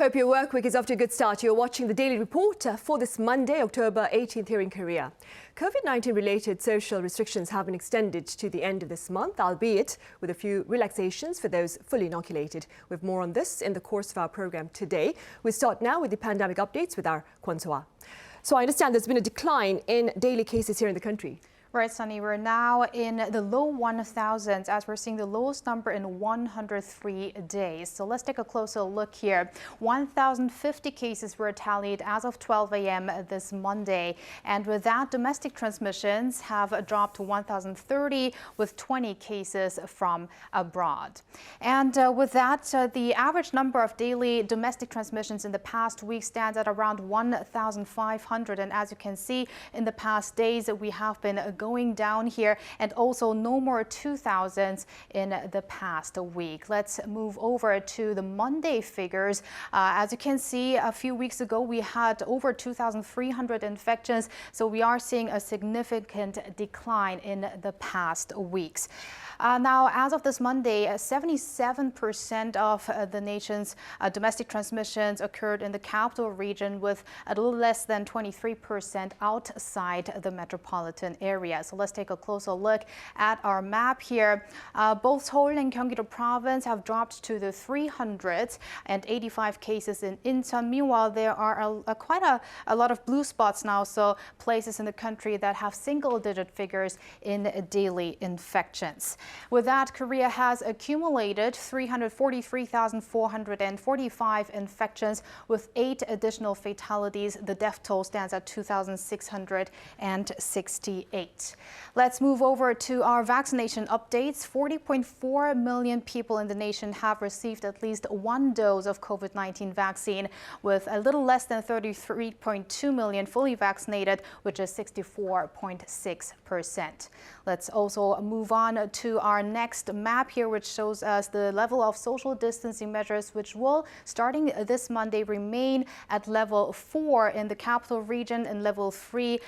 Hope your work week is off to a good start. You're watching the Daily Report for this Monday, October 18th here in Korea. COVID-19 related social restrictions have been extended to the end of this month, albeit with a few relaxations for those fully inoculated. We have more on this in the course of our program today. We start now with the pandemic updates with our Kwon So-ah. So I understand there's been a decline in daily cases here in the country. Right, Sunny, we're now in the low 1,000s as we're seeing the lowest number in 103 days. So let's take a closer look here. 1,050 cases were tallied as of 12 a.m. this Monday. And with that, domestic transmissions have dropped to 1,030 with 20 cases from abroad. And with that, the average number of daily domestic transmissions in the past week stands at around 1,500. And as you can see, in the past days, we have been going down here, and also no more 2,000s in the past week. Let's move over to the Monday figures. As you can see, a few weeks ago we had over 2,300 infections, so we are seeing a significant decline in the past weeks. Now, as of this Monday, 77% of the nation's domestic transmissions occurred in the capital region, with a little less than 23% outside the metropolitan area. So let's take a closer look at our map here. Both Seoul and Gyeonggi-do province have dropped to the 385 cases in Incheon. Meanwhile, there are quite a lot of blue spots now, so places in the country that have single-digit figures in daily infections. With that, Korea has accumulated 343,445 infections with 8 additional fatalities. The death toll stands at 2,668. Let's move over to our vaccination updates. 40.4 million people in the nation have received at least one dose of COVID-19 vaccine, with a little less than 33.2 million fully vaccinated, which is 64.6%. Let's also move on to our next map here, which shows us the level of social distancing measures, which will, starting this Monday, remain at level 4 in the capital region and level 3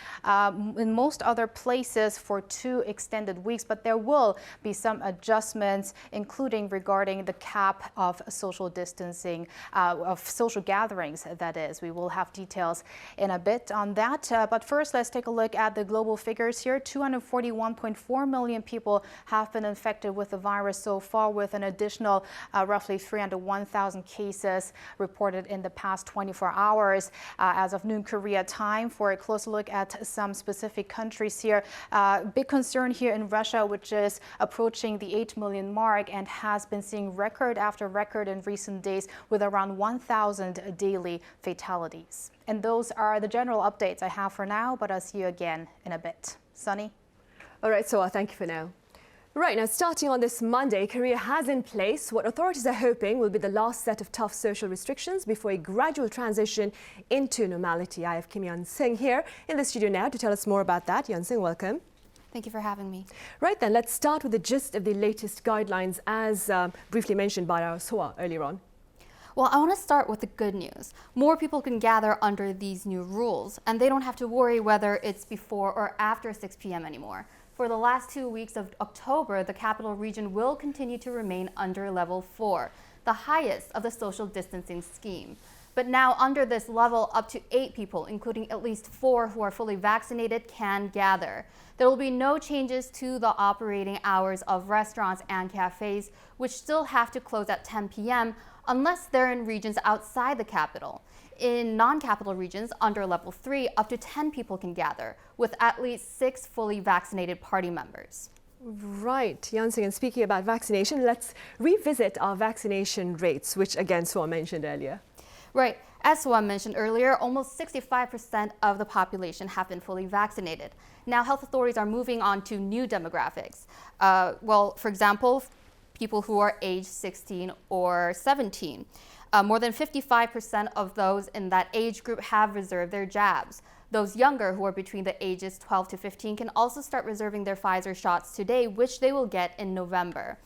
in most other places for 2 extended weeks. But there will be some adjustments, including regarding the cap of social distancing, of social gatherings, that is. We will have details in a bit on that. But first, let's take a look at the global figures here. 241.4 million people have been infected with the virus so far, with an additional roughly 301,000 cases reported in the past 24 hours as of noon Korea time. For a closer look at some specific countries here, big concern here in Russia, which is approaching the 8 million mark and has been seeing record after record in recent days, with around 1,000 daily fatalities. And those are the general updates I have for now, but I'll see you again in a bit. Sunny? All right, so thank you for now. Right, now starting on this Monday, Korea has in place what authorities are hoping will be the last set of tough social restrictions before a gradual transition into normality. I have Kim Yeon-sung here in the studio now to tell us more about that. Yeon-sung, welcome. Thank you for having me. Right then, let's start with the gist of the latest guidelines as briefly mentioned by our So-ah earlier on. Well, I want to start with the good news. More people can gather under these new rules, and they don't have to worry whether it's before or after 6 p.m. anymore. For the last 2 weeks of October, the capital region will continue to remain under level 4, the highest of the social distancing scheme. But now under this level, up to 8 people, including at least 4 who are fully vaccinated, can gather. There will be no changes to the operating hours of restaurants and cafes, which still have to close at 10 p.m. unless they're in regions outside the capital. In non-capital regions under level 3, up to 10 people can gather, with at least 6 fully vaccinated party members. Right, Yeon-sung, and speaking about vaccination, let's revisit our vaccination rates, which again So-ah mentioned earlier. Right. As So-ah mentioned earlier, almost 65% of the population have been fully vaccinated. Now, health authorities are moving on to new demographics. Well, for example, people who are age 16 or 17. More than 55% of those in that age group have reserved their jabs. Those younger, who are between the ages 12 to 15, can also start reserving their Pfizer shots today, which they will get in November.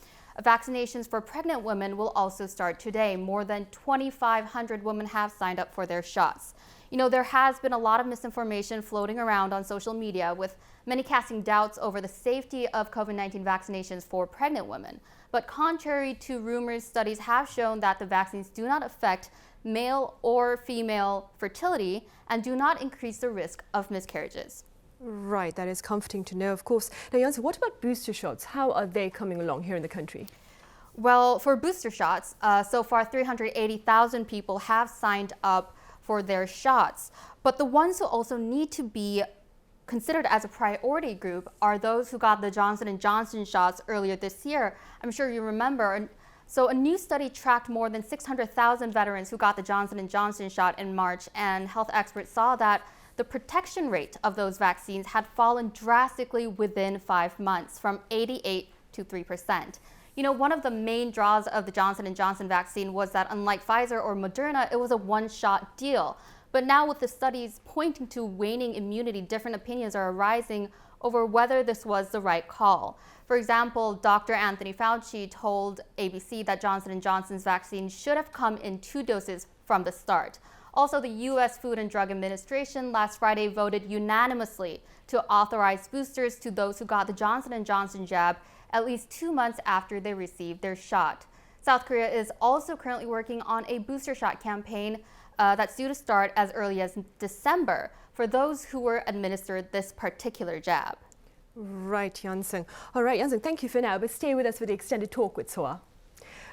Vaccinations for pregnant women will also start today. More than 2,500 women have signed up for their shots. You know, there has been a lot of misinformation floating around on social media, with many casting doubts over the safety of COVID-19 vaccinations for pregnant women. But contrary to rumors, studies have shown that the vaccines do not affect male or female fertility and do not increase the risk of miscarriages. Right, that is comforting to know, of course. Now, Janssen, what about booster shots? How are they coming along here in the country? Well, for booster shots, so far 380,000 people have signed up for their shots. But the ones who also need to be considered as a priority group are those who got the Johnson & Johnson shots earlier this year. I'm sure you remember. So a new study tracked more than 600,000 veterans who got the Johnson & Johnson shot in March, and health experts saw that the protection rate of those vaccines had fallen drastically within 5 months, from 88 to 3%. You know, one of the main draws of the Johnson & Johnson vaccine was that unlike Pfizer or Moderna, it was a one-shot deal. But now with the studies pointing to waning immunity, different opinions are arising over whether this was the right call. For example, Dr. Anthony Fauci told ABC that Johnson & Johnson's vaccine should have come in 2 doses from the start. Also, the U.S. Food and Drug Administration last Friday voted unanimously to authorize boosters to those who got the Johnson & Johnson jab at least 2 months after they received their shot. South Korea is also currently working on a booster shot campaign that's due to start as early as December for those who were administered this particular jab. Right, Janssen. All right, Janssen, thank you for now, but stay with us for the extended talk with Soa.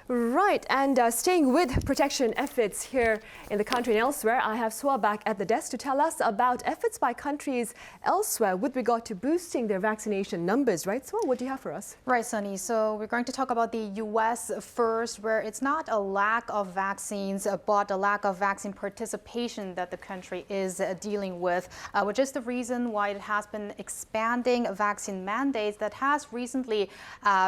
Right, and staying with protection efforts here in the country and elsewhere, I have Soa back at the desk to tell us about efforts by countries elsewhere with regard to boosting their vaccination numbers. Right, Soa, what do you have for us? Right, Sunny. So we're going to talk about the U.S. first, where it's not a lack of vaccines, but a lack of vaccine participation that the country is dealing with, which is the reason why it has been expanding vaccine mandates that has recently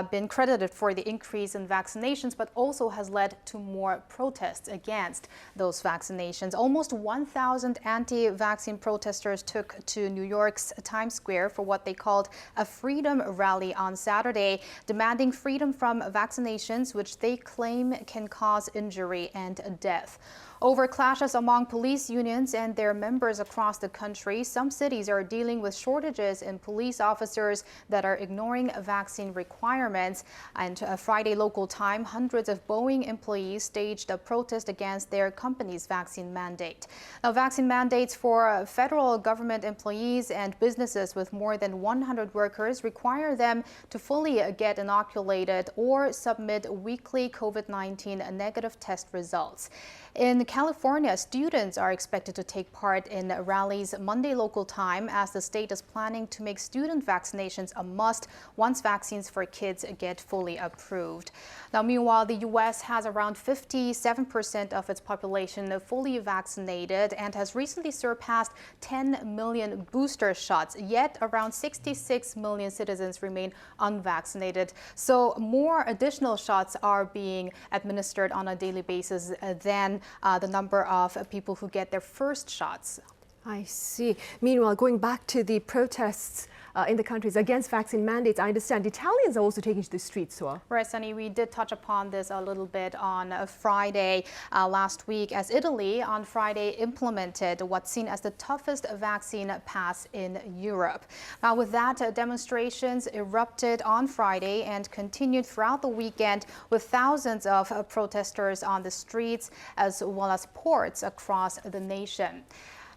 been credited for the increase in vaccinations, but also has led to more protests against those vaccinations. Almost 1,000 anti-vaccine protesters took to New York's Times Square for what they called a freedom rally on Saturday, demanding freedom from vaccinations, which they claim can cause injury and death. Over clashes among police unions and their members across the country, some cities are dealing with shortages in police officers that are ignoring vaccine requirements. And Friday local time, hundreds of Boeing employees staged a protest against their company's vaccine mandate. Now, vaccine mandates for federal government employees and businesses with more than 100 workers require them to fully get inoculated or submit weekly COVID-19 negative test results. In California, students are expected to take part in rallies Monday local time as the state is planning to make student vaccinations a must once vaccines for kids get fully approved. Now, meanwhile, the U.S. has around 57% of its population fully vaccinated and has recently surpassed 10 million booster shots, yet around 66 million citizens remain unvaccinated. So more additional shots are being administered on a daily basis than the number of people who get their first shots. I see. Meanwhile, going back to the protests in the countries against vaccine mandates, I understand Italians are also taking to the streets, Soa. Right, Sunny, we did touch upon this a little bit on Friday last week, as Italy on Friday implemented what's seen as the toughest vaccine pass in Europe. Now, with that, demonstrations erupted on Friday and continued throughout the weekend with thousands of protesters on the streets as well as ports across the nation.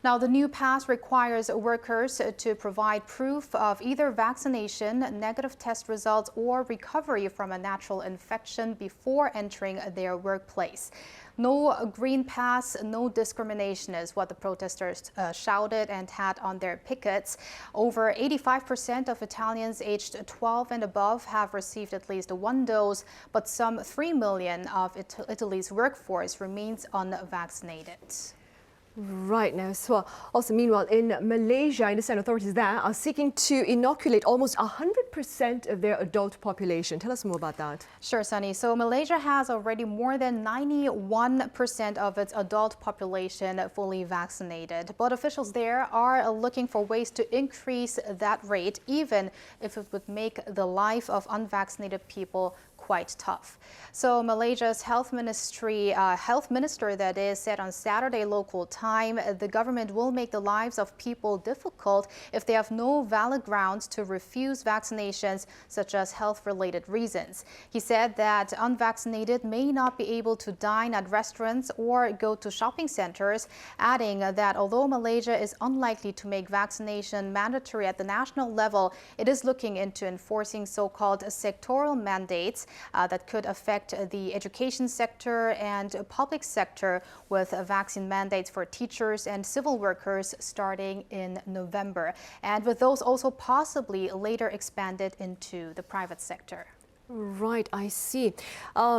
Now, the new pass requires workers to provide proof of either vaccination, negative test results, or recovery from a natural infection before entering their workplace. No green pass, no discrimination is what the protesters shouted and had on their pickets. Over 85% of Italians aged 12 and above have received at least 1 dose, but some 3 million of Italy's workforce remains unvaccinated. Right now, so also meanwhile in Malaysia, I understand authorities there are seeking to inoculate almost 100% of their adult population. Tell us more about that. Sure, Sunny. So Malaysia has already more than 91% of its adult population fully vaccinated. But officials there are looking for ways to increase that rate, even if it would make the life of unvaccinated people quite tough. So Malaysia's health minister that is, said on Saturday local time, the government will make the lives of people difficult if they have no valid grounds to refuse vaccinations, such as health-related reasons. He said that unvaccinated may not be able to dine at restaurants or go to shopping centers, adding that although Malaysia is unlikely to make vaccination mandatory at the national level, it is looking into enforcing so-called sectoral mandates that could affect the education sector and public sector, with vaccine mandates for teachers and civil workers starting in November, and with those also possibly later expanded into the private sector. Right, I see.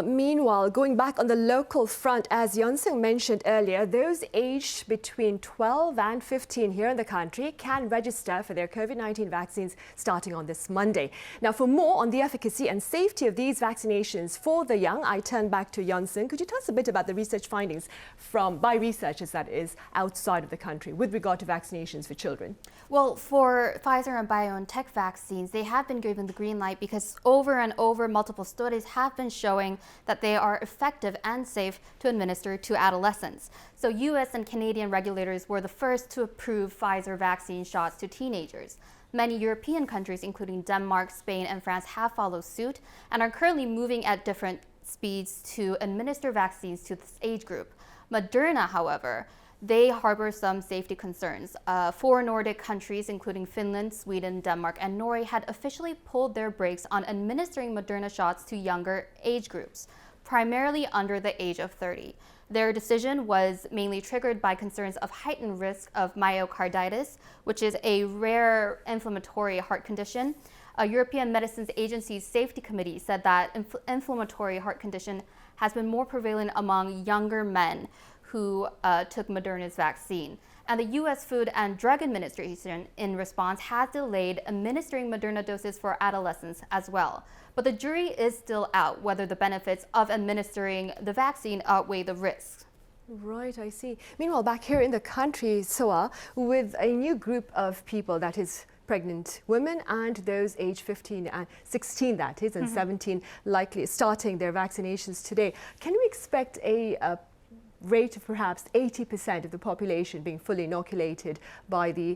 Meanwhile, going back on the local front, as Yunsung mentioned earlier, those aged between 12 and 15 here in the country can register for their COVID-19 vaccines starting on this Monday. Now, for more on the efficacy and safety of these vaccinations for the young, I turn back to Yunsung. Could you tell us a bit about the research findings by researchers, that is, outside of the country with regard to vaccinations for children? Well, for Pfizer and BioNTech vaccines, they have been given the green light because over and over multiple studies have been showing that they are effective and safe to administer to adolescents. So US and Canadian regulators were the first to approve Pfizer vaccine shots to teenagers. Many European countries, including Denmark, Spain, and France, have followed suit and are currently moving at different speeds to administer vaccines to this age group. Moderna, however, they harbor some safety concerns. 4 Nordic countries, including Finland, Sweden, Denmark, and Norway, had officially pulled their brakes on administering Moderna shots to younger age groups, primarily under the age of 30. Their decision was mainly triggered by concerns of heightened risk of myocarditis, which is a rare inflammatory heart condition. A European Medicines Agency's Safety Committee said that inflammatory heart condition has been more prevalent among younger men who took Moderna's vaccine. And the U.S. Food and Drug Administration, in response, has delayed administering Moderna doses for adolescents as well. But the jury is still out whether the benefits of administering the vaccine outweigh the risks. Right, I see. Meanwhile, back here in the country, Soa, with a new group of people, that is pregnant women and those aged 15 and 16, that is, and 17, likely starting their vaccinations today. Can we expect a rate of perhaps 80% of the population being fully inoculated by the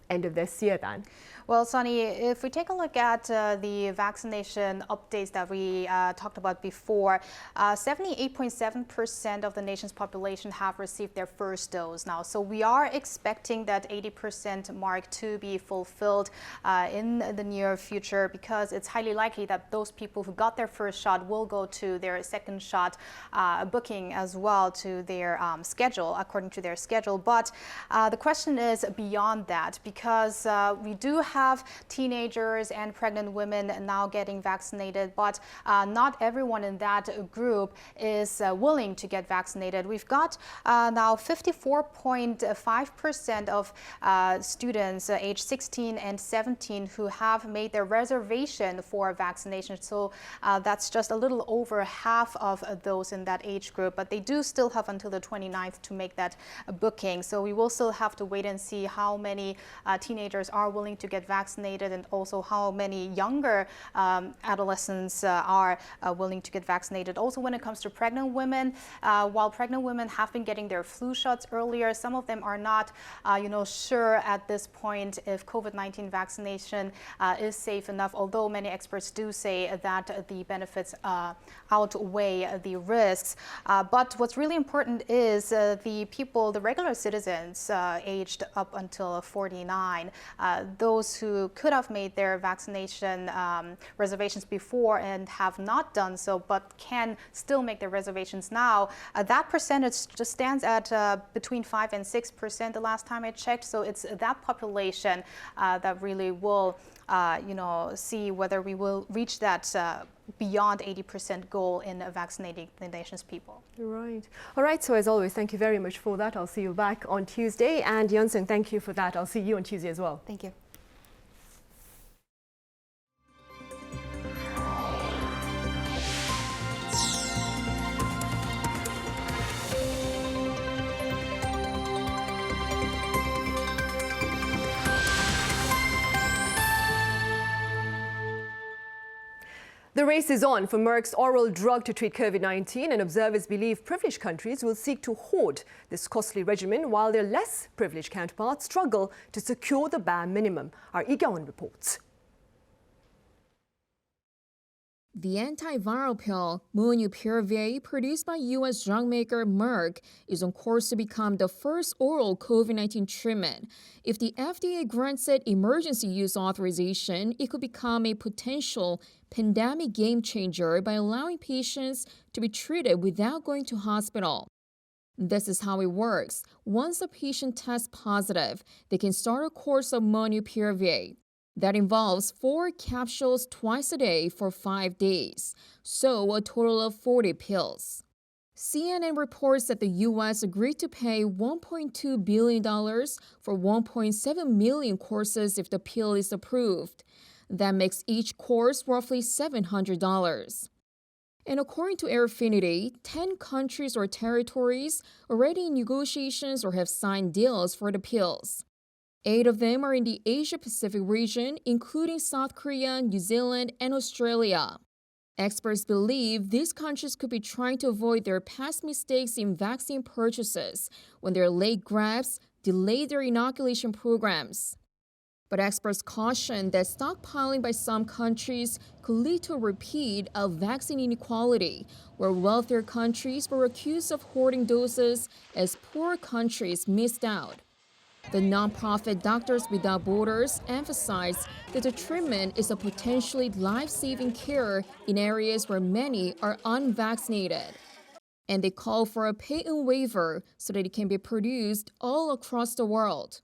end of this year then? Well, Sunny, if we take a look at the vaccination updates that we talked about before, 78.7% of the nation's population have received their first dose now. So we are expecting that 80% mark to be fulfilled in the near future, because it's highly likely that those people who got their first shot will go to their second shot booking as well to their schedule, according to their schedule. But the question is beyond that, because we do have teenagers and pregnant women now getting vaccinated, but not everyone in that group is willing to get vaccinated. We've got now 54.5% of students aged 16 and 17 who have made their reservation for vaccination. So that's just a little over half of those in that age group, but they do still have until the 29th to make that booking. So we will still have to wait and see how many teenagers are willing to get vaccinated, and also how many younger adolescents are willing to get vaccinated. Also, when it comes to pregnant women, while pregnant women have been getting their flu shots earlier, some of them are not sure at this point if COVID-19 vaccination is safe enough, although many experts do say that the benefits outweigh the risks. But what's really important is the people, the regular citizens aged up until 49, those who could have made their vaccination reservations before and have not done so, but can still make their reservations now. That percentage just stands at between 5 and 6% the last time I checked. So it's that population that really will see whether we will reach that beyond 80% goal in vaccinating the nation's people. Right. All right. So as always, thank you very much for that. I'll see you back on Tuesday. And Yunsung, thank you for that. I'll see you on Tuesday as well. Thank you. The race is on for Merck's oral drug to treat COVID-19, and observers believe privileged countries will seek to hoard this costly regimen while their less privileged counterparts struggle to secure the bare minimum. Our Igaon reports. The antiviral pill molnupiravir, produced by U.S. drug maker Merck, is on course to become the first oral COVID-19 treatment. If the FDA grants it emergency use authorization, it could become a potential pandemic game changer by allowing patients to be treated without going to hospital. This is how it works. Once a patient tests positive, they can start a course of molnupiravir. That involves 4 capsules twice a day for 5 days, so a total of 40 pills. CNN reports that the U.S. agreed to pay $1.2 billion for 1.7 million courses if the pill is approved. That makes each course roughly $700. And according to Airfinity, 10 countries or territories already in negotiations or have signed deals for the pills. 8 of them are in the Asia-Pacific region, including South Korea, New Zealand, and Australia. Experts believe these countries could be trying to avoid their past mistakes in vaccine purchases when their late grabs delayed their inoculation programs. But experts caution that stockpiling by some countries could lead to a repeat of vaccine inequality, where wealthier countries were accused of hoarding doses as poorer countries missed out. The nonprofit Doctors Without Borders emphasized that the treatment is a potentially life-saving cure in areas where many are unvaccinated. And they call for a patent waiver so that it can be produced all across the world.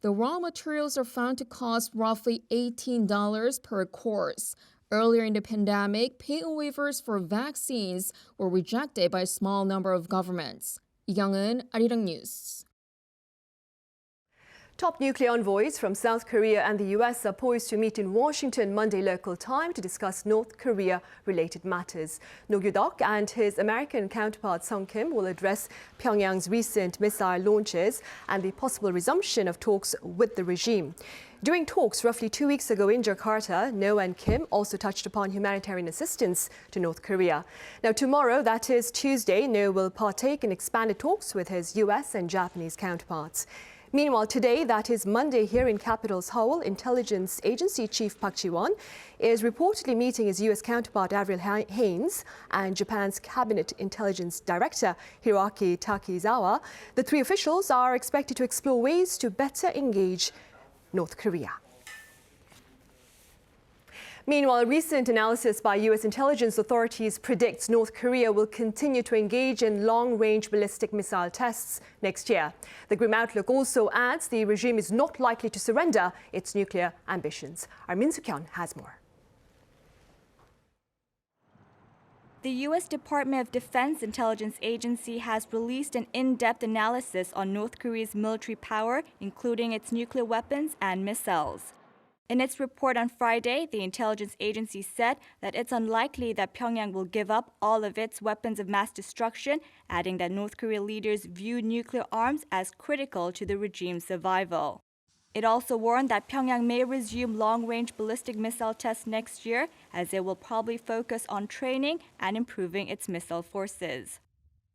The raw materials are found to cost roughly $18 per course. Earlier in the pandemic, patent waivers for vaccines were rejected by a small number of governments. 이경은, Arirang News. Top nuclear envoys from South Korea and the US are poised to meet in Washington Monday local time to discuss North Korea-related matters. No Gyu-dok and his American counterpart Sung Kim will address Pyongyang's recent missile launches and the possible resumption of talks with the regime. During talks roughly 2 weeks ago in Jakarta, No and Kim also touched upon humanitarian assistance to North Korea. Now tomorrow, that is Tuesday, No will partake in expanded talks with his US and Japanese counterparts. Meanwhile, today, that is Monday, here in capital Seoul, Intelligence Agency Chief Park Ji-won is reportedly meeting his U.S. counterpart Avril Haines and Japan's Cabinet Intelligence Director Hiroaki Takizawa. The 3 officials are expected to explore ways to better engage North Korea. Meanwhile, recent analysis by U.S. intelligence authorities predicts North Korea will continue to engage in long-range ballistic missile tests next year. The grim outlook also adds the regime is not likely to surrender its nuclear ambitions. Our Min Soo-kyun has more. The U.S. Department of Defense Intelligence Agency has released an in-depth analysis on North Korea's military power, including its nuclear weapons and missiles. In its report on Friday, the intelligence agency said that it's unlikely that Pyongyang will give up all of its weapons of mass destruction, adding that North Korea leaders view nuclear arms as critical to the regime's survival. It also warned that Pyongyang may resume long-range ballistic missile tests next year, as it will probably focus on training and improving its missile forces.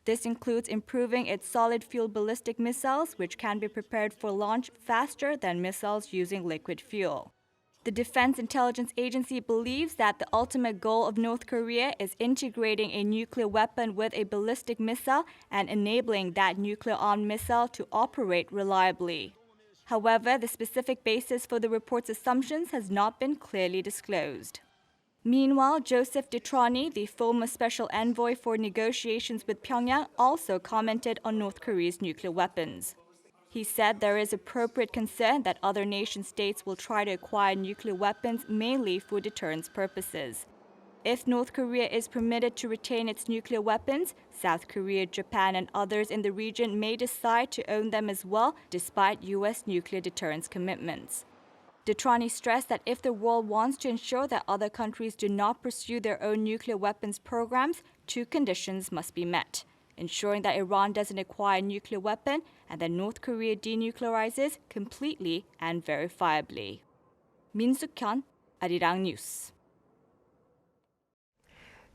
This includes improving its solid-fuel ballistic missiles, which can be prepared for launch faster than missiles using liquid fuel. The Defense Intelligence Agency believes that the ultimate goal of North Korea is integrating a nuclear weapon with a ballistic missile and enabling that nuclear-armed missile to operate reliably. However, the specific basis for the report's assumptions has not been clearly disclosed. Meanwhile, Joseph Detrani, the former special envoy for negotiations with Pyongyang, also commented on North Korea's nuclear weapons. He said there is appropriate concern that other nation-states will try to acquire nuclear weapons mainly for deterrence purposes. If North Korea is permitted to retain its nuclear weapons, South Korea, Japan, and others in the region may decide to own them as well, despite U.S. nuclear deterrence commitments. Detrani stressed that if the world wants to ensure that other countries do not pursue their own nuclear weapons programs, 2 conditions must be met: ensuring that Iran doesn't acquire a nuclear weapon and that North Korea denuclearizes completely and verifiably. Min Soo-kyun, Arirang News.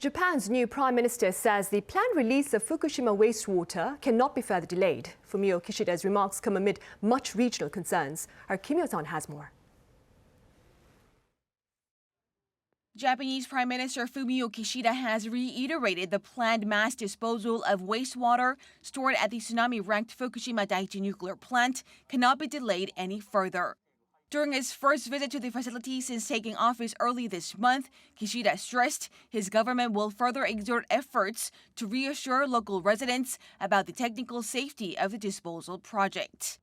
Japan's new Prime Minister says the planned release of Fukushima wastewater cannot be further delayed. Fumio Kishida's remarks come amid much regional concerns. Our Kim Yo-san has more. Japanese Prime Minister Fumio Kishida has reiterated the planned mass disposal of wastewater stored at the tsunami-ranked Fukushima Daiichi nuclear plant cannot be delayed any further. During his first visit to the facility since taking office early this month, Kishida stressed his government will further exert efforts to reassure local residents about the technical safety of the disposal project.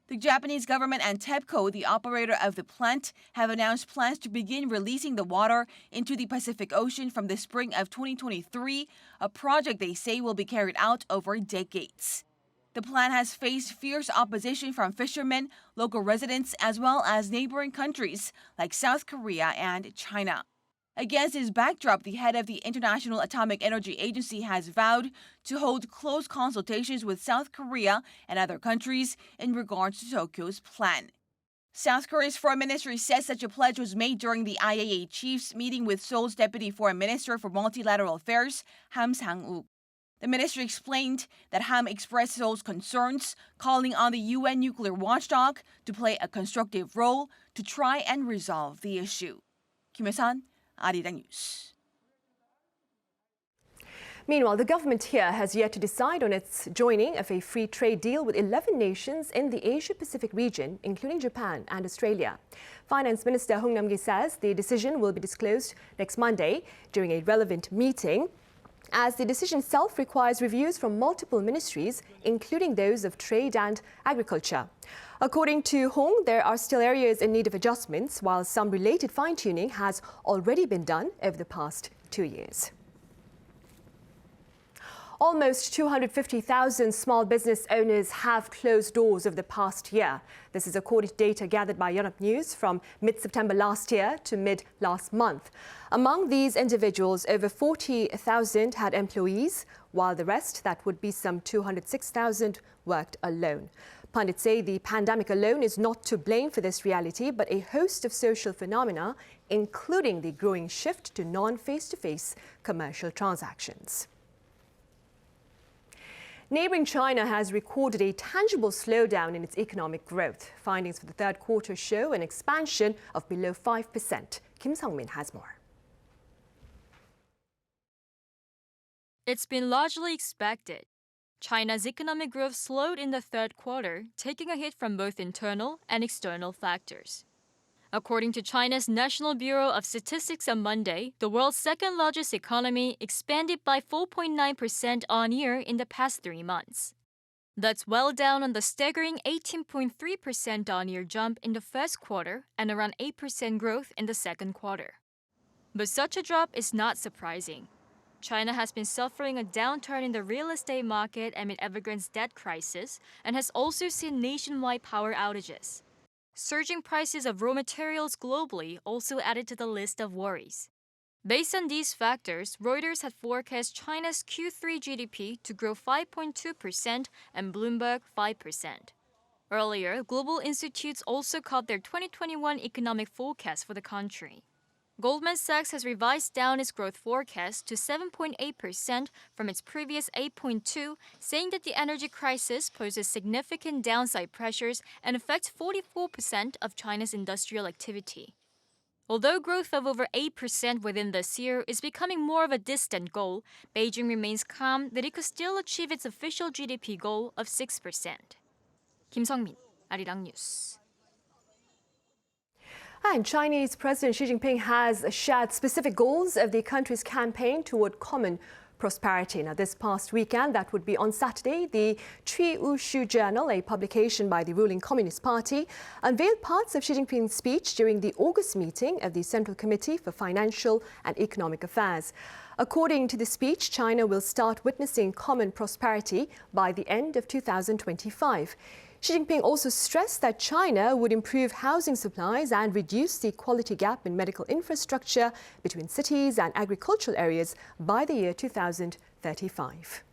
The Japanese government and TEPCO, the operator of the plant, have announced plans to begin releasing the water into the Pacific Ocean from the spring of 2023, a project they say will be carried out over decades. The plan has faced fierce opposition from fishermen, local residents, as well as neighboring countries like South Korea and China. Against this backdrop, the head of the International Atomic Energy Agency has vowed to hold close consultations with South Korea and other countries in regards to Tokyo's plan. South Korea's foreign ministry says such a pledge was made during the IAEA chiefs meeting with Seoul's Deputy Foreign Minister for Multilateral Affairs, Ham Sang-uk. The ministry explained that Ham expressed Seoul's concerns, calling on the UN nuclear watchdog to play a constructive role to try and resolve the issue. Kim Yo-san, Arirang News. Meanwhile, the government here has yet to decide on its joining of a free trade deal with 11 nations in the Asia-Pacific region, including Japan and Australia. Finance Minister Hong Nam-gi says the decision will be disclosed next Monday during a relevant meeting, as the decision itself requires reviews from multiple ministries, including those of trade and agriculture. According to Hong, there are still areas in need of adjustments, while some related fine-tuning has already been done over the past 2 years. Almost 250,000 small business owners have closed doors over the past year. This is according to data gathered by Yonhap News from mid-September last year to mid-last month. Among these individuals, over 40,000 had employees, while the rest, that would be some 206,000, worked alone. Pundits say the pandemic alone is not to blame for this reality, but a host of social phenomena, including the growing shift to non-face-to-face commercial transactions. Neighboring China has recorded a tangible slowdown in its economic growth. Findings for the third quarter show an expansion of below 5%. Kim Sung-min has more. It's been largely expected. China's economic growth slowed in the third quarter, taking a hit from both internal and external factors. According to China's National Bureau of Statistics on Monday, the world's second-largest economy expanded by 4.9% on-year in the past 3 months. That's well down on the staggering 18.3% on-year jump in the first quarter and around 8% growth in the second quarter. But such a drop is not surprising. China has been suffering a downturn in the real estate market amid Evergrande's debt crisis and has also seen nationwide power outages. Surging prices of raw materials globally also added to the list of worries. Based on these factors, Reuters had forecast China's Q3 GDP to grow 5.2% and Bloomberg 5%. Earlier, global institutes also cut their 2021 economic forecast for the country. Goldman Sachs has revised down its growth forecast to 7.8% from its previous 8.2%, saying that the energy crisis poses significant downside pressures and affects 44% of China's industrial activity. Although growth of over 8% within this year is becoming more of a distant goal, Beijing remains calm that it could still achieve its official GDP goal of 6%. Kim Sung-min, Arirang News. And Chinese President Xi Jinping has shared specific goals of the country's campaign toward common prosperity. Now, this past weekend, that would be on Saturday, the Cui Wushu Journal, a publication by the ruling Communist Party, unveiled parts of Xi Jinping's speech during the August meeting of the Central Committee for Financial and Economic Affairs. According to the speech, China will start witnessing common prosperity by the end of 2025. Xi Jinping also stressed that China would improve housing supplies and reduce the quality gap in medical infrastructure between cities and agricultural areas by the year 2035.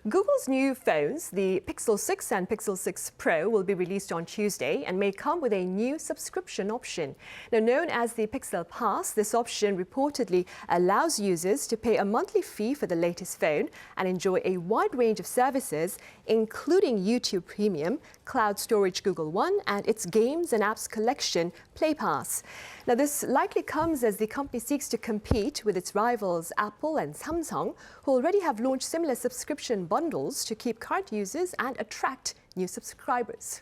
Google's new phones, the Pixel 6 and Pixel 6 Pro, will be released on Tuesday and may come with a new subscription option. Now, known as the Pixel Pass, this option reportedly allows users to pay a monthly fee for the latest phone and enjoy a wide range of services, including YouTube Premium, cloud storage Google One, and its games and apps collection, Play Pass. Now, this likely comes as the company seeks to compete with its rivals Apple and Samsung, who already have launched similar subscription bundles to keep current users and attract new subscribers.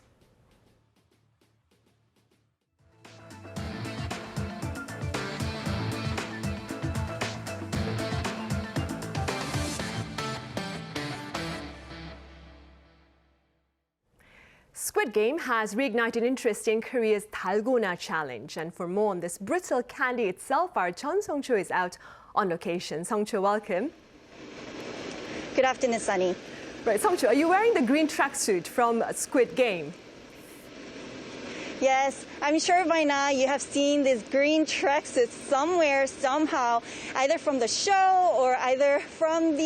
Squid Game has reignited interest in Korea's Dalgona challenge. And for more on this brittle candy itself, our Chun Song-cho is out on location. Song-cho, welcome. Good afternoon, Sunny. Right, Song-cho, are you wearing the green tracksuit from Squid Game? Yes, I'm sure by now you have seen this green tracksuit somewhere, somehow, either from the show or either from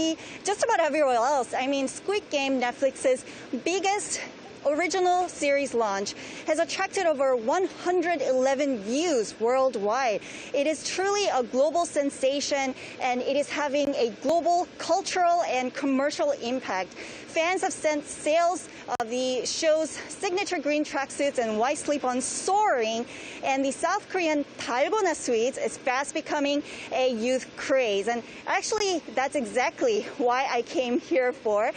just about everywhere else. I mean, Squid Game, Netflix's biggest original series launch, has attracted over 111 views worldwide. It is truly a global sensation, and it is having a global cultural and commercial impact. Fans have sent sales of the show's signature green tracksuits and white slip-on soaring, and the South Korean Dalgona sweets is fast becoming a youth craze. And actually, that's exactly why I came here for.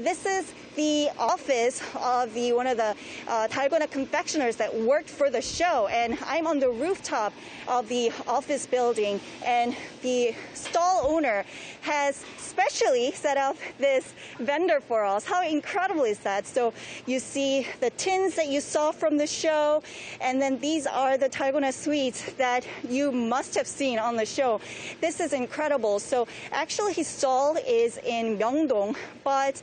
This is the office of one of the Dalgona confectioners that worked for the show, and I'm on the rooftop of the office building, and the stall owner has specially set up this vendor for us. How incredible is that? So you see the tins that you saw from the show, and then these are the Dalgona sweets that you must have seen on the show. This is incredible. So actually his stall is in Myeongdong, but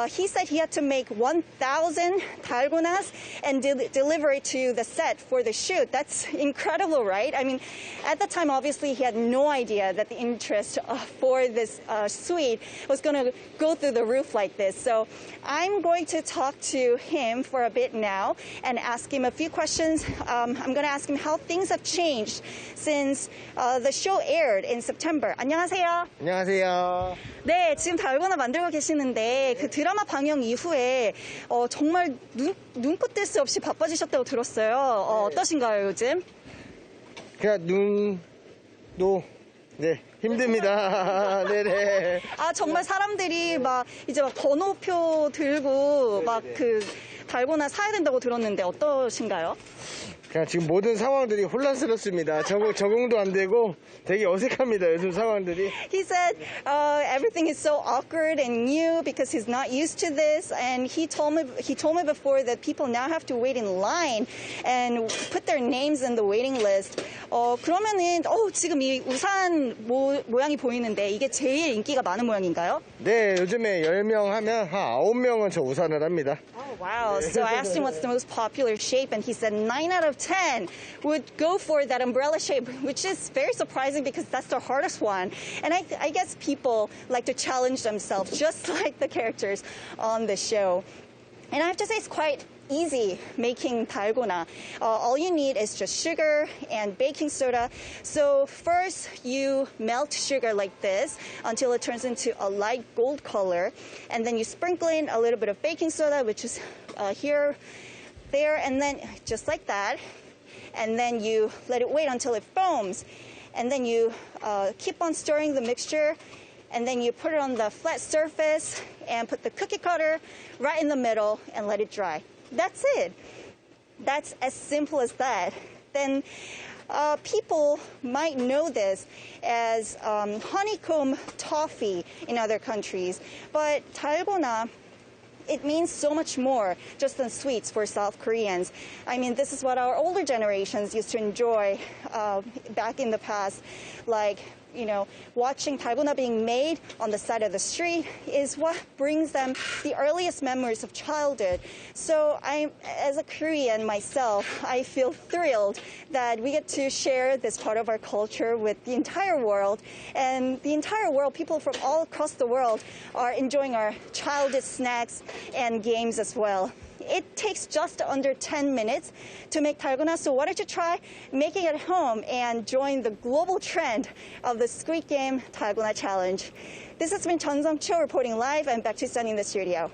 he said he had to make 1,000 Dalgonas and deliver it to the set for the shoot. That's incredible, right? I mean, at the time, obviously, he had no idea that the interest for this sweet was going to go through the roof like this. So I'm going to talk to him for a bit now and ask him a few questions. I'm going to ask him how things have changed since the show aired in September. 안녕하세요. 안녕하세요. 네, 지금 달고나 만들고 계시는데 그 드라마 방영 이후에 정말 눈코 뜰 새 없이 바빠지셨다고 들었어요. 어떠신가요, 요즘? 그냥 눈도 네, 힘듭니다. 네네. 아, 정말 사람들이 막 이제 막 번호표 들고 막 그 달고나 사야 된다고 들었는데 어떠신가요? 그냥 지금 모든 상황들이 혼란스럽습니다. 적응도 안 되고 되게 어색합니다. 요즘 상황들이. He said everything is so awkward and new because he's not used to this, and he told me before that people now have to wait in line and put their names in the waiting list. 그러면은 지금 이 우산 모양이 보이는데 이게 제일 인기가 많은 모양인가요? 네, 요즘에 10명 하면 한 9명은 저 우산을 합니다. Oh, wow. So I asked him what's the most popular shape, and he said 9 out of 10 would go for that umbrella shape, which is very surprising because that's the hardest one. And I guess people like to challenge themselves, just like the characters on the show. And I have to say it's quite easy making dalgona. All you need is just sugar and baking soda. So first you melt sugar like this until it turns into a light gold color, and then you sprinkle in a little bit of baking soda, which is here, there, and then just like that. And then you let it wait until it foams, and then you keep on stirring the mixture, and then you put it on the flat surface and put the cookie cutter right in the middle and let it dry. That's it. That's as simple as that. Then people might know this as honeycomb toffee in other countries, but dalgona, it means so much more just than sweets for South Koreans. I mean, this is what our older generations used to enjoy back in the past, like watching 달고나 being made on the side of the street is what brings them the earliest memories of childhood. So as a Korean myself, I feel thrilled that we get to share this part of our culture with the entire world. And the entire world, people from all across the world are enjoying our childish snacks and games as well. It takes just under 10 minutes to make 달고나, so why don't you try making it at home and join the global trend of the Squid Game 달고나 Challenge. This has been Chun Sung-cho reporting live. I'm back to Sunny in the studio.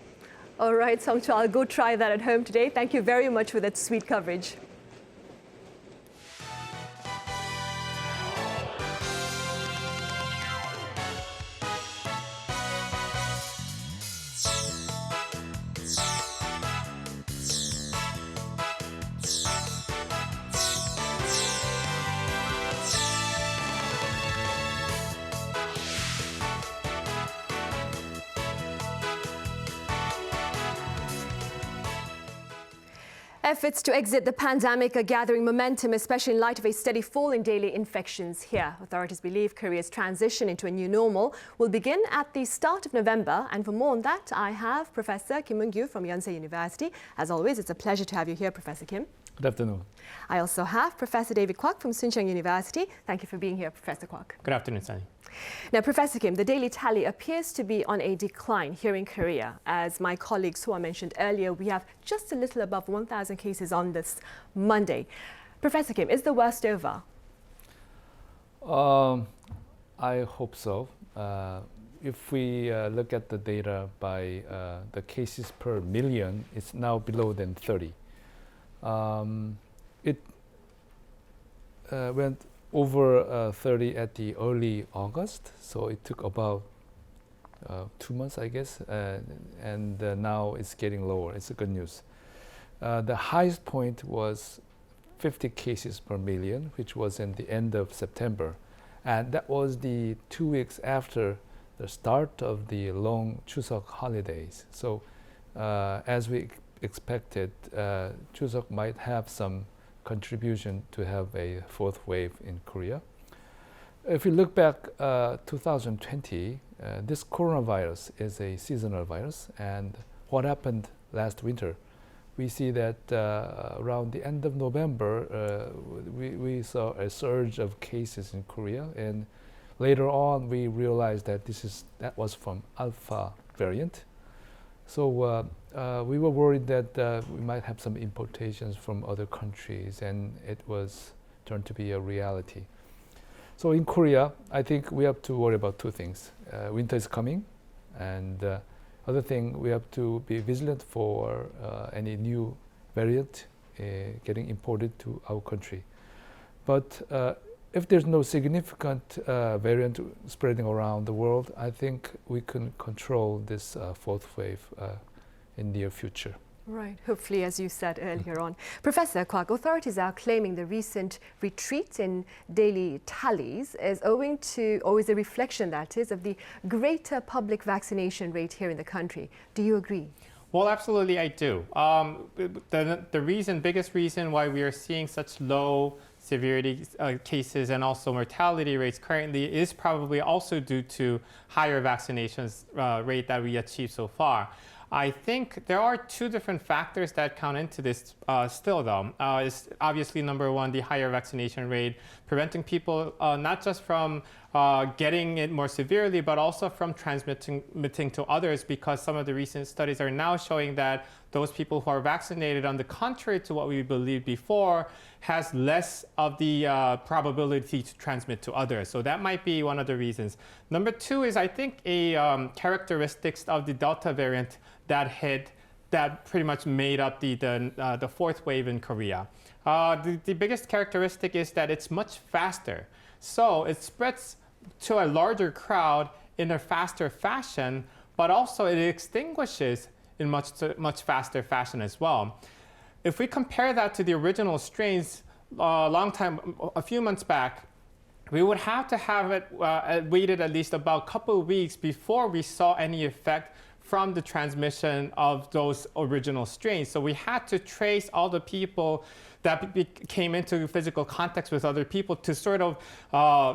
All right, Sung-cho, I'll go try that at home today. Thank you very much for that sweet coverage. Efforts to exit the pandemic are gathering momentum, especially in light of a steady fall in daily infections here. Authorities believe Korea's transition into a new normal will begin at the start of November. And for more on that, I have Professor Kim Moon-gyu from Yonsei University. As always, it's a pleasure to have you here, Professor Kim. Good afternoon. I also have Professor David Kwak from Sooncheng University. Thank you for being here, Professor Kwak. Good afternoon, Sunny. Now, Professor Kim, the daily tally appears to be on a decline here in Korea. As my colleague Soa mentioned earlier, we have just a little above 1,000 cases on this Monday. Professor Kim, is the worst over? I hope so. If we look at the data by the cases per million, it's now below than 30. It went over 30 at the early August, so it took about 2 months, I guess, and now it's getting lower. It's a good news. The highest point was 50 cases per million, which was in the end of September, and that was the 2 weeks after the start of the long Chuseok holidays. So as we expected, Chuseok might have some contribution to have a fourth wave in Korea. If we look back 2020, this coronavirus is a seasonal virus, and what happened last winter, we see that around the end of November, we saw a surge of cases in Korea, and later on we realized that that was from Alpha variant. So we were worried that we might have some importations from other countries, and it was turned to be a reality. So in Korea, I think we have to worry about two things. Winter is coming, and other thing, we have to be vigilant for any new variant getting imported to our country. But if there's no significant variant spreading around the world, I think we can control this fourth wave in the near future. Right, hopefully, as you said earlier on. Professor Kwak, authorities are claiming the recent retreat in daily tallies is owing to, or is a reflection, that is, of the greater public vaccination rate here in the country. Do you agree? Well, absolutely, I do. The biggest reason why we are seeing such low severity cases and also mortality rates currently is probably also due to higher vaccinations rate that we achieved so far. I think there are two different factors that count into this still, though. Is obviously, number one, the higher vaccination rate, preventing people not just from getting it more severely, but also from transmitting to others, because some of the recent studies are now showing that those people who are vaccinated, on the contrary to what we believed before, has less of the probability to transmit to others. So that might be one of the reasons. Number two is, I think, a characteristics of the Delta variant that pretty much made up the fourth wave in Korea. The biggest characteristic is that it's much faster. So it spreads to a larger crowd in a faster fashion, but also it extinguishes in much faster fashion as well. If we compare that to the original strains a few months back, we would have to have it waited at least about a couple of weeks before we saw any effect from the transmission of those original strains. So we had to trace all the people that came into physical contact with other people to sort of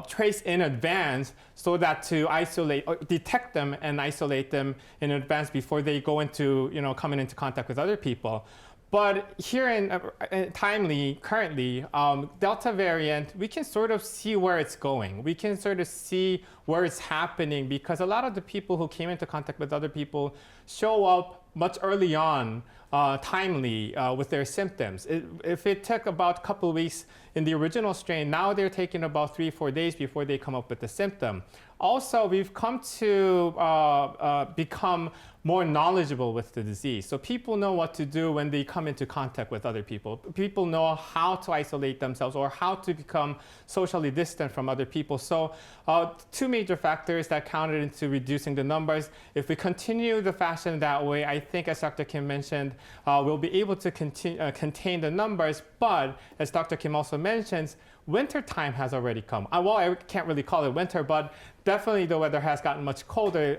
trace in advance so that to isolate, or detect them and isolate them in advance before they go into, coming into contact with other people. But here in currently, Delta variant, we can sort of see where it's going. We can sort of see where it's happening because a lot of the people who came into contact with other people show up much early on, timely with their symptoms. If it took about a couple of weeks in the original strain, now they're taking about 3-4 days before they come up with the symptom. Also, we've come to become more knowledgeable with the disease. So people know what to do when they come into contact with other people. People know how to isolate themselves or how to become socially distant from other people. So two major factors that counted into reducing the numbers. If we continue the fashion that way, I think, as Dr. Kim mentioned, we'll be able to contain the numbers. But as Dr. Kim also mentions, winter time has already come. Well, I can't really call it winter, but definitely the weather has gotten much colder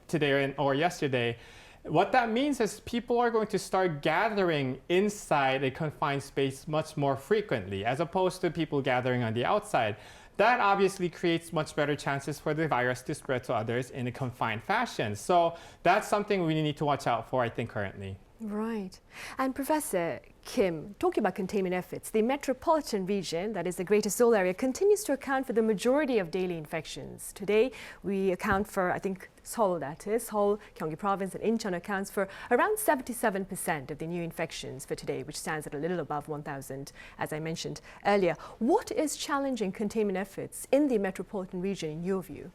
today or yesterday. What that means is people are going to start gathering inside a confined space much more frequently, as opposed to people gathering on the outside. That obviously creates much better chances for the virus to spread to others in a confined fashion. So that's something we need to watch out for, I think, currently. Right. And Professor Kim, talking about containment efforts, the metropolitan region, that is the Greater Seoul area, continues to account for the majority of daily infections. Today, we account for, I think, Seoul, that is, Seoul, Gyeonggi Province and Incheon accounts for around 77% of the new infections for today, which stands at a little above 1,000, as I mentioned earlier. What is challenging containment efforts in the metropolitan region, in your view?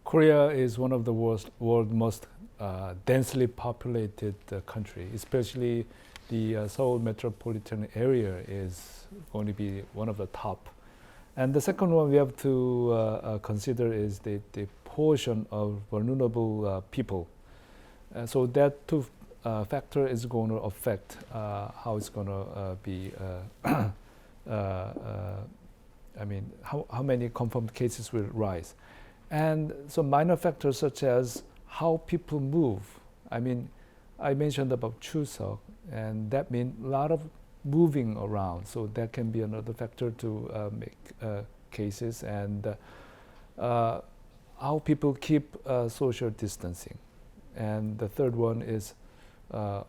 Korea is one of the world's most densely populated country, especially the Seoul metropolitan area is going to be one of the top. And the second one we have to consider is the portion of vulnerable people. So that two factor is going to affect how it's going to be, how many confirmed cases will rise. And some minor factors such as how people move. I mentioned about Chuseok, and that means a lot of moving around. So that can be another factor to make cases, and how people keep social distancing. And the third one is the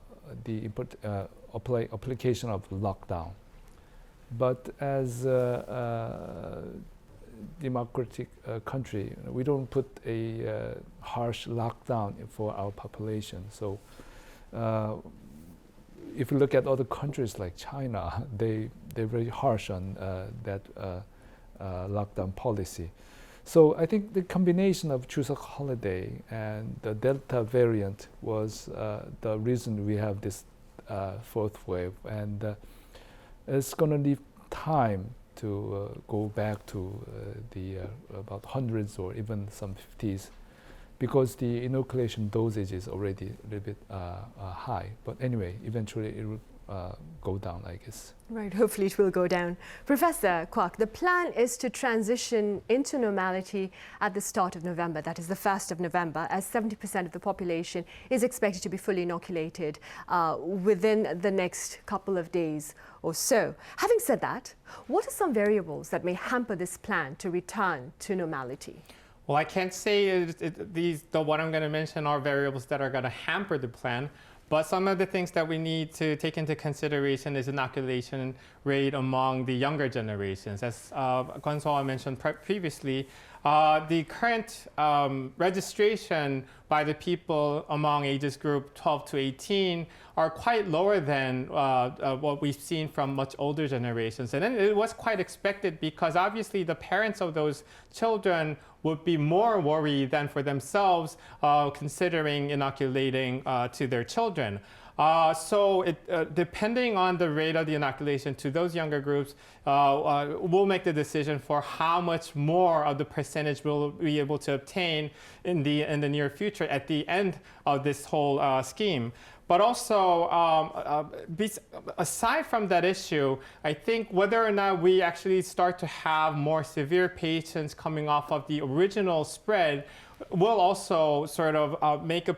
application of lockdown. But as democratic country, we don't put a harsh lockdown for our population. So if you look at other countries like China, they're very harsh on that lockdown policy. So I think the combination of Chuseok holiday and the Delta variant was the reason we have this fourth wave, and it's going to need time to go back to the about hundreds or even some 50s, because the inoculation dosage is already a little bit high. But anyway, eventually it will go down, I guess. Right, hopefully it will go down. Professor Kwak, the plan is to transition into normality at the start of November, that is the 1st of November, as 70% of the population is expected to be fully inoculated within the next couple of days or so. Having said that, what are some variables that may hamper this plan to return to normality? Well, I can't say what I'm going to mention are variables that are going to hamper the plan. But some of the things that we need to take into consideration is inoculation rate among the younger generations. As Kwon-Soa mentioned previously, the current registration by the people among ages group 12 to 18 are quite lower than what we've seen from much older generations. And then it was quite expected, because obviously the parents of those children would be more worried than for themselves considering inoculating to their children. So depending on the rate of the inoculation to those younger groups, we'll make the decision for how much more of the percentage we'll be able to obtain in the near future at the end of this whole scheme. But also, aside from that issue, I think whether or not we actually start to have more severe patients coming off of the original spread will also sort of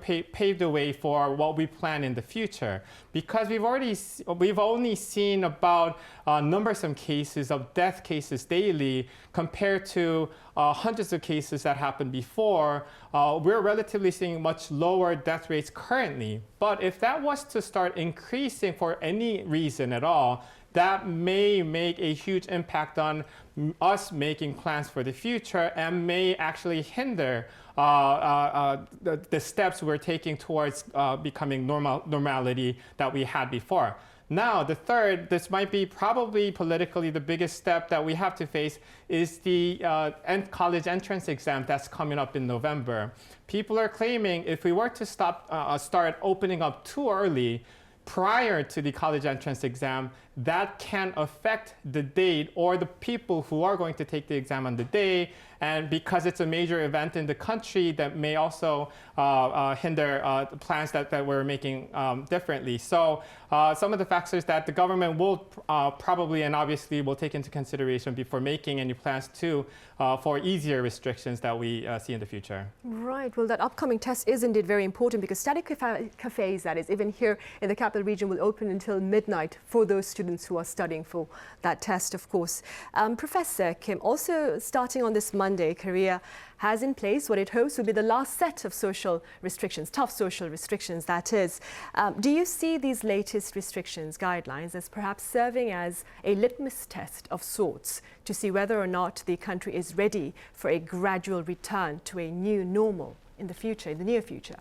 pave the way for what we plan in the future, because we've only seen about numbers of cases of death cases daily compared to hundreds of cases that happened before. We're relatively seeing much lower death rates currently, but if that was to start increasing for any reason at all, that may make a huge impact on us making plans for the future and may actually hinder the steps we're taking towards becoming normality that we had before. Now, the third, this might be probably politically the biggest step that we have to face, is the college entrance exam that's coming up in November. People are claiming if we were to start opening up too early, prior to the college entrance exam, that can affect the date or the people who are going to take the exam on the day. And because it's a major event in the country, that may also hinder the plans that we're making differently. So some of the factors that the government will probably and obviously will take into consideration before making any plans for easier restrictions that we see in the future. Right. Well, that upcoming test is indeed very important, because static cafes, that is, even here in the capital region, will open until midnight for those students who are studying for that test, of course. Professor Kim, also starting on this Monday, Korea has in place what it hopes will be the last set of social restrictions, tough social restrictions, that is. Do you see these latest restrictions, guidelines, as perhaps serving as a litmus test of sorts to see whether or not the country is ready for a gradual return to a new normal in the future, in the near future?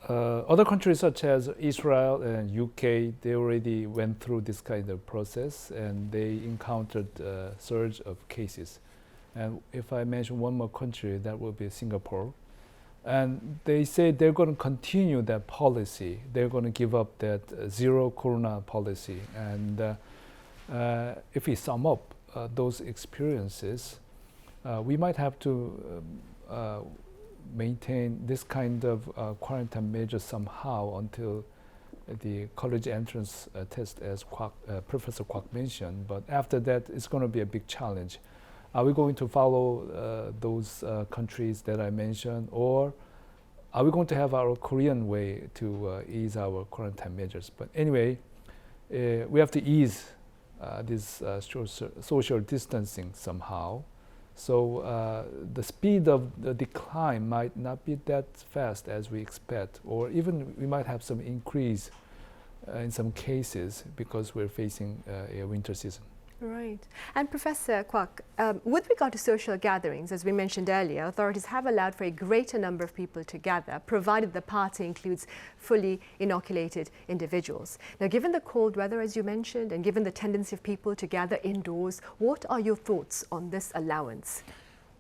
Other countries such as Israel and UK, they already went through this kind of process and they encountered a surge of cases. And if I mention one more country, that will be Singapore. And they say they're going to continue that policy. They're going to give up that zero corona policy. And if we sum up those experiences, we might have to maintain this kind of quarantine measure somehow until the college entrance test, as Professor Kwok mentioned. But after that, it's going to be a big challenge. Are we going to follow those countries that I mentioned, or are we going to have our Korean way to ease our quarantine measures? But anyway, we have to ease this social distancing somehow. So the speed of the decline might not be that fast as we expect, or even we might have some increase in some cases because we're facing a winter season. Right. And Professor Kwok, with regard to social gatherings, as we mentioned earlier, authorities have allowed for a greater number of people to gather, provided the party includes fully inoculated individuals. Now, given the cold weather, as you mentioned, and given the tendency of people to gather indoors, what are your thoughts on this allowance?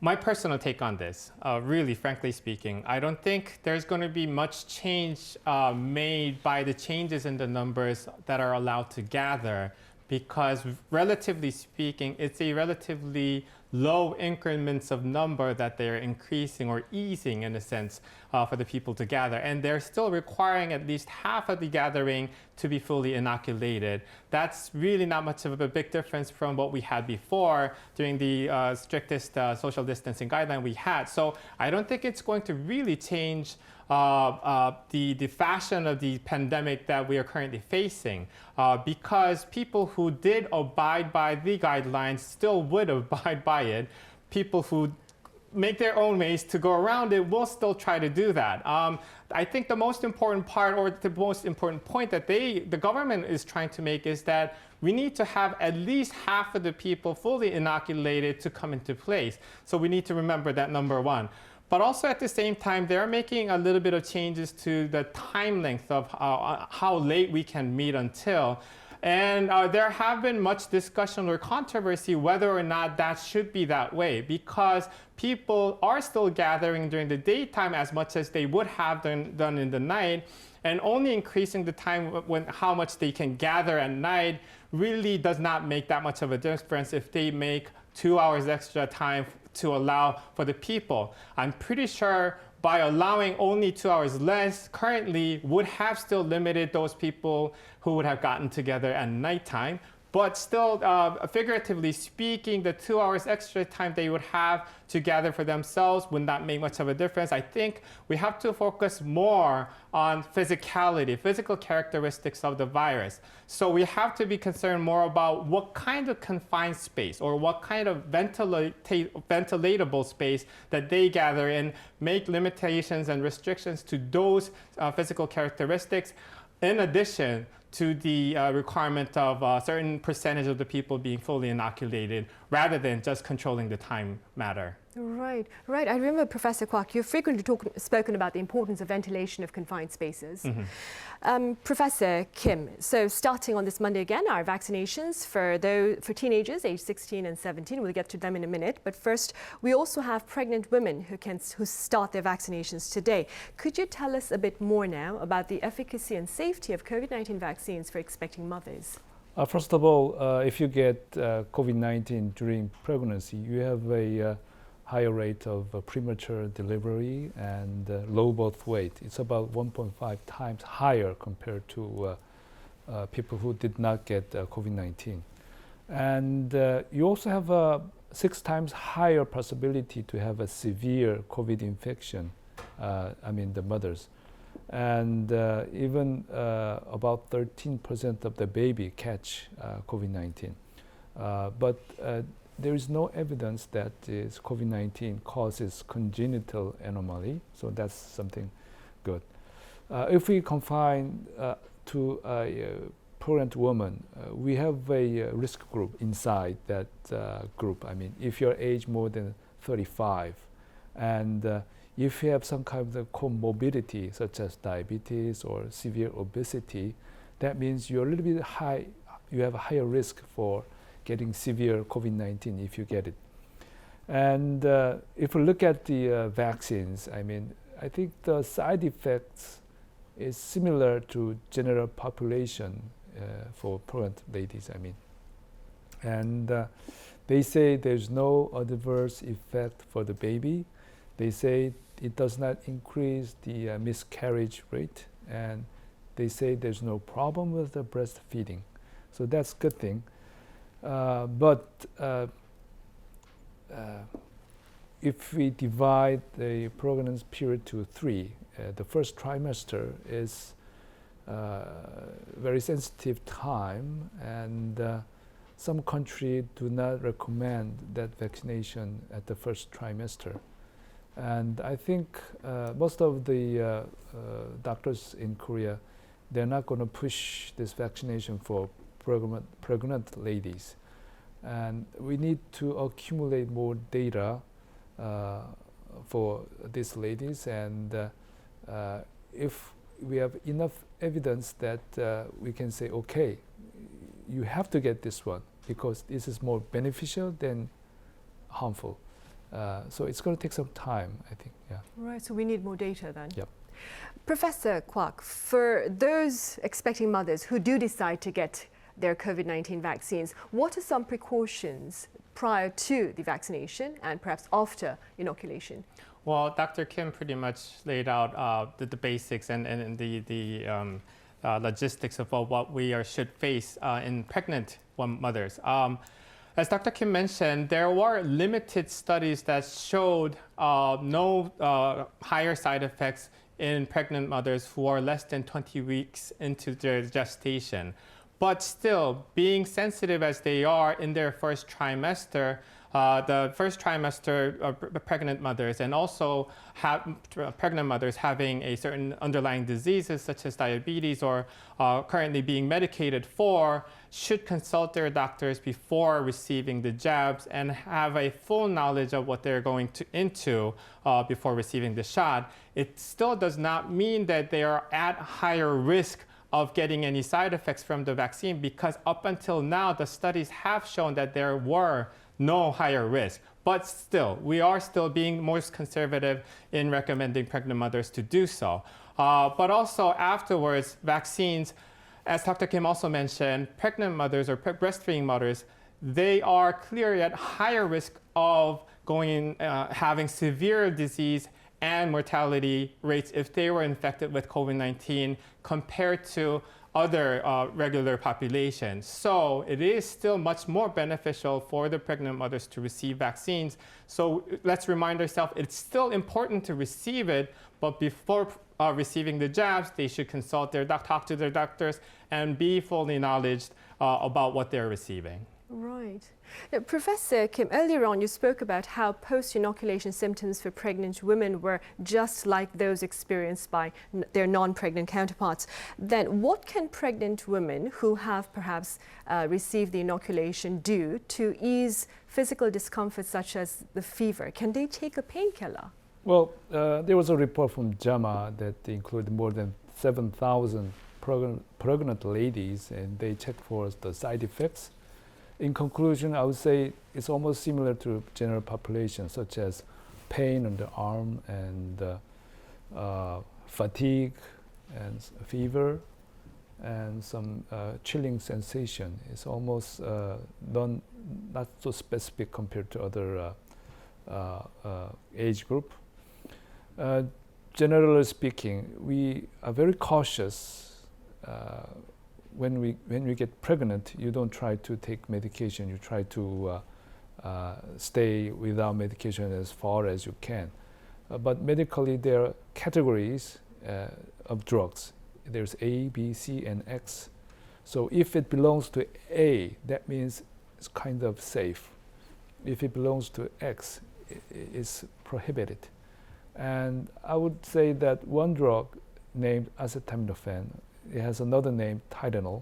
My personal take on this, really, frankly speaking, I don't think there's going to be much change made by the changes in the numbers that are allowed to gather, because relatively speaking, it's a relatively low increments of number that they're increasing or easing in a sense for the people to gather. And they're still requiring at least half of the gathering to be fully inoculated. That's really not much of a big difference from what we had before during the strictest social distancing guideline we had. So I don't think it's going to really change the fashion of the pandemic that we are currently facing, because people who did abide by the guidelines still would abide by it. People who make their own ways to go around it will still try to do that. I think the most important part, or the most important point that the government is trying to make, is that we need to have at least half of the people fully inoculated to come into place. So we need to remember that, number one. But also at the same time, they're making a little bit of changes to the time length of how late we can meet until. And there have been much discussion or controversy whether or not that should be that way, because people are still gathering during the daytime as much as they would have done in the night, and only increasing the time how much they can gather at night really does not make that much of a difference if they make 2 hours extra time to allow for the people. I'm pretty sure by allowing only 2 hours less currently would have still limited those people who would have gotten together at nighttime. But still, figuratively speaking, the 2 hours extra time they would have to gather for themselves would not make much of a difference. I think we have to focus more on physicality, physical characteristics of the virus. So we have to be concerned more about what kind of confined space or what kind of ventilatable space that they gather in, make limitations and restrictions to those physical characteristics, in addition to the requirement of a certain percentage of the people being fully inoculated, rather than just controlling the time matter. Right. I remember, Professor Kwak, you've frequently spoken about the importance of ventilation of confined spaces. Professor Kim, so starting on this Monday again, our vaccinations for teenagers aged 16 and 17, we'll get to them in a minute. But first, we also have pregnant women who start their vaccinations today. Could you tell us a bit more now about the efficacy and safety of COVID-19 vaccines for expecting mothers? First of all, if you get COVID-19 during pregnancy, you have a higher rate of premature delivery and low birth weight. It's about 1.5 times higher compared to people who did not get COVID-19. And you also have a 6 times higher possibility to have a severe COVID infection, the mothers. And even about 13% of the baby catch COVID-19. But there is no evidence that this COVID-19 causes congenital anomaly, so that's something good. If we confine to a pregnant woman, we have a risk group inside that group. If you're age more than 35, and if you have some kind of comorbidity, such as diabetes or severe obesity, that means you're a little bit high, you have a higher risk for getting severe COVID-19 if you get it. And if we look at the vaccines, I think the side effects is similar to general population for pregnant ladies, And they say there's no adverse effect for the baby. They say it does not increase the miscarriage rate, and they say there's no problem with the breastfeeding. So that's a good thing. But if we divide the pregnancy period to 3, the first trimester is very sensitive time, and some countries do not recommend that vaccination at the first trimester. And I think most of the doctors in Korea, they're not going to push this vaccination for pregnant ladies. And we need to accumulate more data for these ladies, and if we have enough evidence that we can say, okay, you have to get this one because this is more beneficial than harmful. So it's going to take some time, I think. Yeah. Right, so we need more data then. Yep. Professor Kwak, for those expecting mothers who do decide to get their COVID-19 vaccines, what are some precautions prior to the vaccination and perhaps after inoculation? Well, Dr. Kim pretty much laid out the basics and the logistics of what we should face in pregnant mothers. As Dr. Kim mentioned, there were limited studies that showed no higher side effects in pregnant mothers who are less than 20 weeks into their gestation. But still, being sensitive as they are in their first trimester, the first trimester pregnant mothers, and also pregnant mothers having a certain underlying diseases such as diabetes or currently being medicated for, should consult their doctors before receiving the jabs and have a full knowledge of what they're going into before receiving the shot. It still does not mean that they are at higher risk of getting any side effects from the vaccine, because up until now, the studies have shown that there were no higher risk. But still, we are still being most conservative in recommending pregnant mothers to do so. But also afterwards, vaccines, as Dr. Kim also mentioned, pregnant mothers or breastfeeding mothers, they are clearly at higher risk of having severe disease and mortality rates if they were infected with COVID-19 compared to other regular populations. So it is still much more beneficial for the pregnant mothers to receive vaccines. So let's remind ourselves, it's still important to receive it, but before receiving the jabs, they should consult their talk to their doctors and be fully knowledgeable about what they're receiving. Right. Now, Professor Kim, earlier on you spoke about how post-inoculation symptoms for pregnant women were just like those experienced by their non-pregnant counterparts. Then what can pregnant women who have perhaps received the inoculation do to ease physical discomfort such as the fever? Can they take a painkiller? Well, there was a report from JAMA that included more than 7,000 pregnant ladies, and they checked for the side effects. In conclusion, I would say it's almost similar to general population, such as pain on the arm and fatigue and fever and some chilling sensation. It's almost not so specific compared to other age group. Generally speaking, we are very cautious when we get pregnant. You don't try to take medication. You try to stay without medication as far as you can. But medically, there are categories of drugs. There's A, B, C, and X. So if it belongs to A, that means it's kind of safe. If it belongs to X, it's prohibited. And I would say that one drug named acetaminophen, it has another name, Tylenol,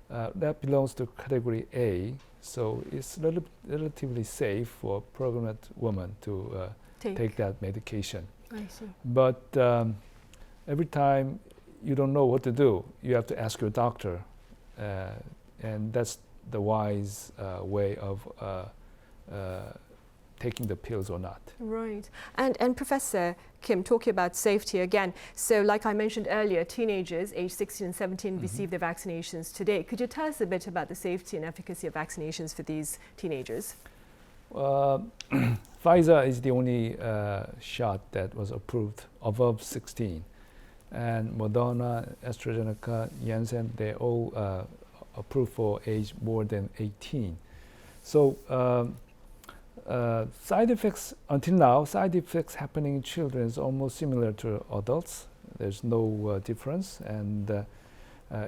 that belongs to category A, so it's relatively safe for pregnant women to take that medication. I see. But every time you don't know what to do, you have to ask your doctor, and that's the wise way of taking the pills or not. Right. And Professor Kim, talking about safety again, so like I mentioned earlier, teenagers aged 16 and 17 receive their vaccinations today. Could you tell us a bit about the safety and efficacy of vaccinations for these teenagers? Pfizer is the only shot that was approved above 16. And Moderna, AstraZeneca, Janssen, they all approved for age more than 18. So side effects, until now, side effects happening in children is almost similar to adults. There's no difference. And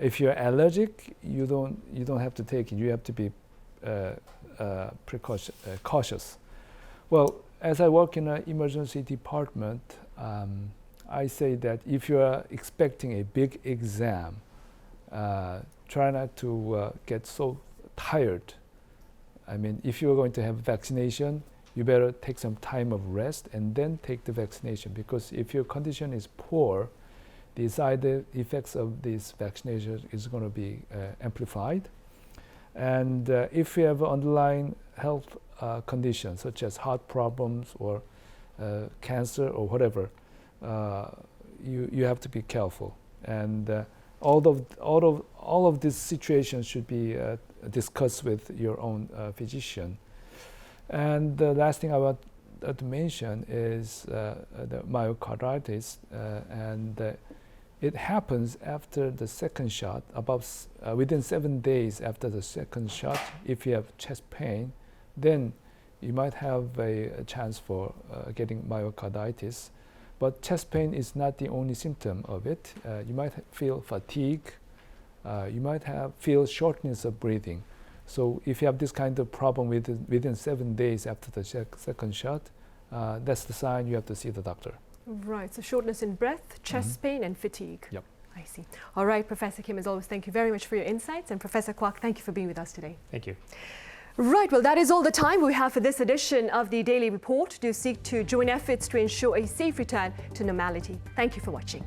if you're allergic, you don't have to take it. You have to be cautious. Well, as I work in an emergency department, I say that if you are expecting a big exam, try not to get so tired. I mean, if you're going to have vaccination, you better take some time of rest and then take the vaccination, because if your condition is poor, the side effects of this vaccination is going to be amplified. And if you have underlying health conditions such as heart problems or cancer or whatever, you have to be careful. And all of these situations should be discussed with your own physician. And the last thing I want to mention is the myocarditis, and it happens after the second shot, about within 7 days after the second shot. If you have chest pain, then you might have a chance for getting myocarditis. But chest pain is not the only symptom of it. You might feel fatigue. You might feel shortness of breathing. So if you have this kind of problem within 7 days after the second shot, that's the sign you have to see the doctor. Right, so shortness in breath, chest pain and fatigue. Yep. I see. All right, Professor Kim, as always, thank you very much for your insights. And Professor Kwak, thank you for being with us today. Thank you. Right, well, that is all the time we have for this edition of the Daily Report. Do seek to join efforts to ensure a safe return to normality. Thank you for watching.